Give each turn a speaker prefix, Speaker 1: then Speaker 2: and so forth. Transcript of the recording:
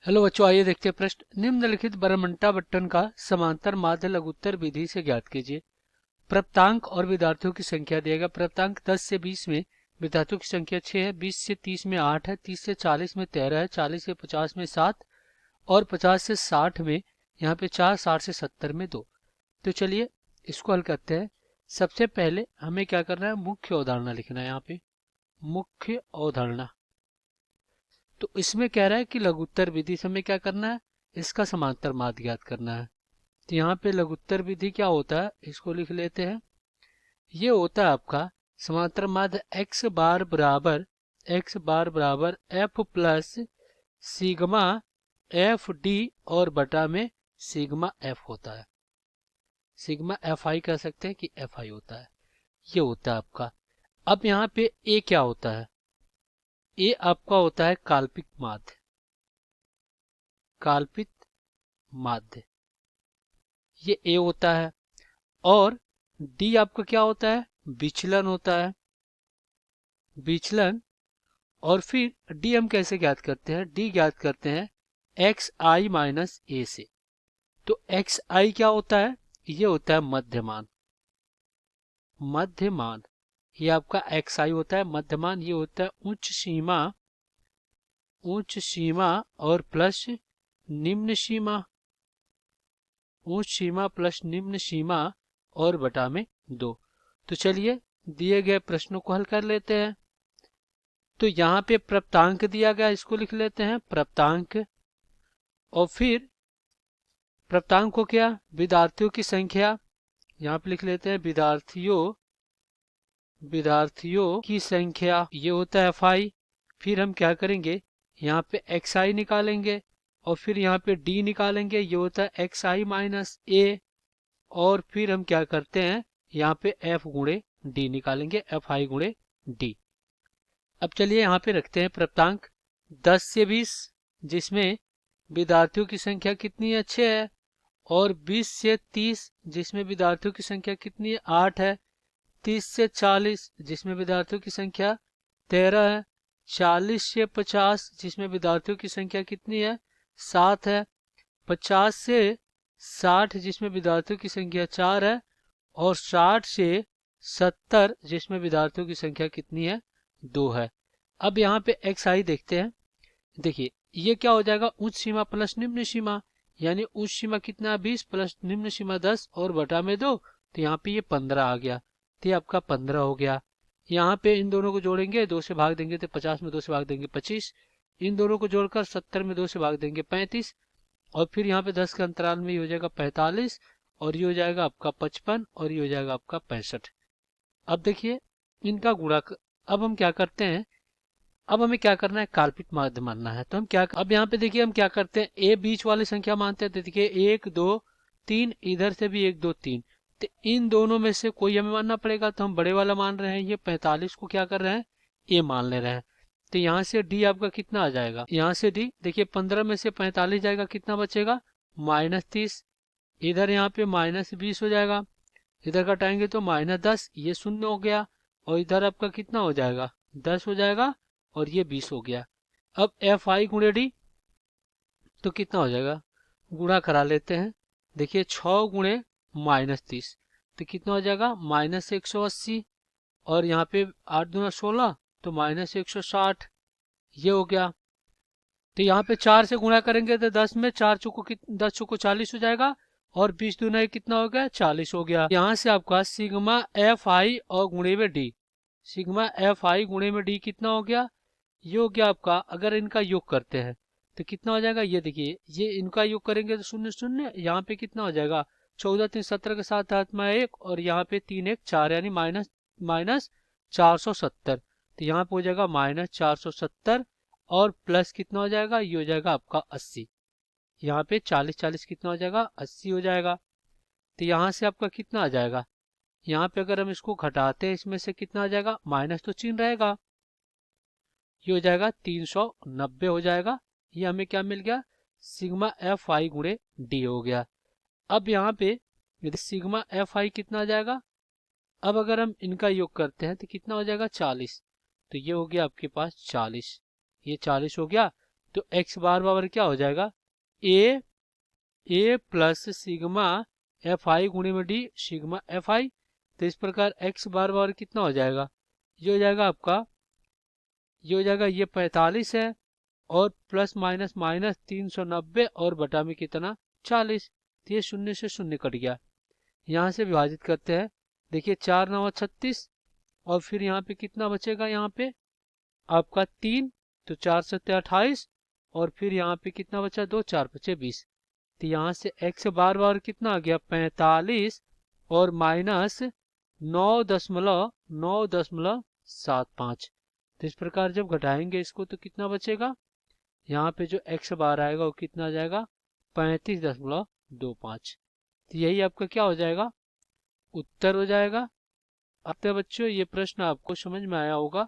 Speaker 1: Hello बच्चों, आइए देखते हैं प्रश्न। निम्नलिखित बरमंटा बट्टन का समांतर माध्य लघुत्तर विधि से ज्ञात कीजिए। प्राप्तांक और विद्यार्थियों की संख्या दिया गया। प्राप्तांक 10 से 20 में विद्यार्थियों की संख्या 6 है, 20 से 30 में 8 है, 30 से 40 में 13 है, 40 से 50 में 7 और 50 से 60 में यहाँ पे 4, 60 से 70 में 2। तो चलिए इसको हल करते हैं। सबसे पहले हमें क्या करना है, मुख्य अवधारणा लिखना है। यहाँ पे मुख्य अवधारणा, तो इसमें कह रहा है कि लघुत्तर विधि से हमें क्या करना है, इसका समांतर माध्य ज्ञात करना है। तो यहाँ पे लघुत्तर विधि क्या होता है, इसको लिख लेते हैं। ये होता है आपका समांतर माध्य x बार बराबर f plus sigma F D और बटा में सिग्मा एफ होता है। सिग्मा एफ आई कह सकते हैं कि एफ आई होता है। ये होता है आपका। अब यहाँ पे ए क्या होता है, ए आपका होता है काल्पनिक माध्य। काल्पित माध्य ये ए होता है। और डी आपका क्या होता है, विचलन होता है, विचलन। और फिर डी हम कैसे ज्ञात करते हैं, डी ज्ञात करते हैं एक्स आई माइनस ए से। तो एक्स आई क्या होता है, ये होता है मध्यमान। मध्यमान ये आपका एक्स आई होता है मध्यमान। ये होता है उच्च सीमा, उच्च सीमा और प्लस निम्न सीमा। उच्च सीमा प्लस निम्न सीमा और बटा में 2। तो चलिए दिए गए प्रश्नों को हल कर लेते हैं। तो यहाँ पे प्राप्तांक दिया गया, इसको लिख लेते हैं प्राप्तांक। और फिर प्राप्तांक को क्या, विद्यार्थियों की संख्या, यहाँ पे लिख लेते हैं विद्यार्थियों की संख्या, ये होता है एफ आई। फिर हम क्या करेंगे, यहाँ पे एक्स आई निकालेंगे और फिर यहाँ पे डी निकालेंगे, ये होता है एक्स आई माइनस ए। और फिर हम क्या करते हैं, यहाँ पे एफ गुणे डी निकालेंगे, एफ आई गुणे डी। अब चलिए यहाँ पे रखते हैं प्राप्तांक 10 से 20, जिसमें विद्यार्थियों की संख्या कितनी है, 6 है। और 20 से 30 जिसमें विद्यार्थियों की संख्या कितनी है, 8 है। 30 से 40 जिसमें विद्यार्थियों की संख्या 13 है। 40 से 50 जिसमें विद्यार्थियों की संख्या कितनी है, 7 है। 50 से 60 जिसमें विद्यार्थियों की संख्या 4 है। और 60 से 70 जिसमें विद्यार्थियों की संख्या कितनी है, 2 है। अब यहाँ पे एक्स आई देखते हैं। देखिए ये क्या हो जाएगा, उच्च सीमा प्लस निम्न सीमा, यानी उच्च सीमा कितना 20 प्लस निम्न सीमा 10 और बटा में 2। तो यहाँ पे ये 15 आ गया। तो ये आपका 15 हो गया। यहाँ पे इन दोनों को जोड़ेंगे, 2 से भाग देंगे तो 50 में 2 से भाग देंगे 25। इन दोनों को जोड़कर 70 में 2 से भाग देंगे 35। और फिर यहाँ पे 10 के अंतराल में ये हो जाएगा 45 और ये हो जाएगा आपका 55 और ये हो जाएगा आपका 65। अब देखिए इनका गुणा अब हम क्या करते हैं, अब हमें क्या करना है, काल्पनिक माध्य मानना है। तो हम क्या, अब यहाँ पे देखिए हम क्या करते हैं, ए बीच वाली संख्या मानते हैं। तो देखिए 1 2 3, इधर से भी 1 2 3। तो इन दोनों में से कोई हमें मानना पड़ेगा। तो हम बड़े वाला मान रहे हैं, ये 45 को क्या कर रहे हैं, ए मान ले रहे हैं। तो यहाँ से डी आपका कितना आ जाएगा, यहाँ से डी देखिए 15 में से 45 जाएगा, कितना बचेगा, -30। इधर यहाँ पे -20 हो जाएगा, इधर घटाएंगे तो -10, ये 0 हो गया। और इधर आपका कितना हो जाएगा, 10 हो जाएगा और ये 20 हो गया। अब एफ आई गुणे डी तो कितना हो जाएगा, गुणा करा लेते हैं। देखिए 6 गुणे -30 तो कितना हो जाएगा, -180। और यहाँ पे 8 दूना 16 तो -160, ये हो गया। तो यहाँ पे 4 से गुणा करेंगे तो 10 में 4 चौको 10 चौको 40 हो जाएगा। और 20 दूना कितना हो गया, 40 हो गया। यहाँ से आपका सिग्मा एफ आई और गुणे में डी, सिग्मा एफ आई गुणे में डी कितना हो गया, ये हो गया आपका। अगर इनका योग करते हैं तो कितना हो जाएगा, ये देखिए ये इनका योग करेंगे तो 0 0, यहाँ पे कितना हो जाएगा, 14 3 17 के साथ हाथ में 1 और यहाँ पे 3 1 4 यानी माइनस 470। तो यहाँ पे हो जाएगा -470 और प्लस कितना हो जाएगा, ये हो जाएगा आपका 80। यहाँ पे 40 40 कितना हो जाएगा, 80 हो जाएगा। तो यहाँ से आपका कितना आ जाएगा, यहाँ पे अगर हम इसको घटाते हैं इसमें से कितना आ जाएगा, माइनस तो चिन्ह रहेगा, ये हो जाएगा 390 हो जाएगा। ये हमें क्या मिल गया, सिग्मा एफ आई गुणे डी हो गया। अब यहाँ पे यदि सिग्मा एफ आई कितना आ जाएगा, अब अगर हम इनका योग करते हैं तो कितना हो जाएगा, 40। तो ये हो गया आपके पास 40, ये 40 हो गया। तो x बार बराबर क्या हो जाएगा, ए प्लस सिग्मा एफ आई गुणे में डी सिग्मा एफ आई। तो इस प्रकार x बार बराबर कितना हो जाएगा, ये हो जाएगा आपका, ये हो जाएगा ये 45 है, और प्लस माइनस माइनस 390 और बटा में कितना 40। तो ये शून्य से शून्य कट गया। यहाँ से विभाजित करते हैं, देखिए 4 9 36, और फिर यहाँ पे कितना बचेगा, यहाँ पे आपका 3, तो 4 सत्ते 28, और फिर यहाँ पे कितना बचा, 2 4 पचे 20। तो यहाँ से x बार बार कितना आ गया 45 और माइनस 9.75। तो इस प्रकार जब घटाएंगे इसको तो कितना बचेगा, यहाँ पे जो x बार आएगा वो कितना आ जाएगा 35.25। तो यही आपका क्या हो जाएगा, उत्तर हो जाएगा। अब तो बच्चों ये प्रश्न आपको समझ में आया होगा।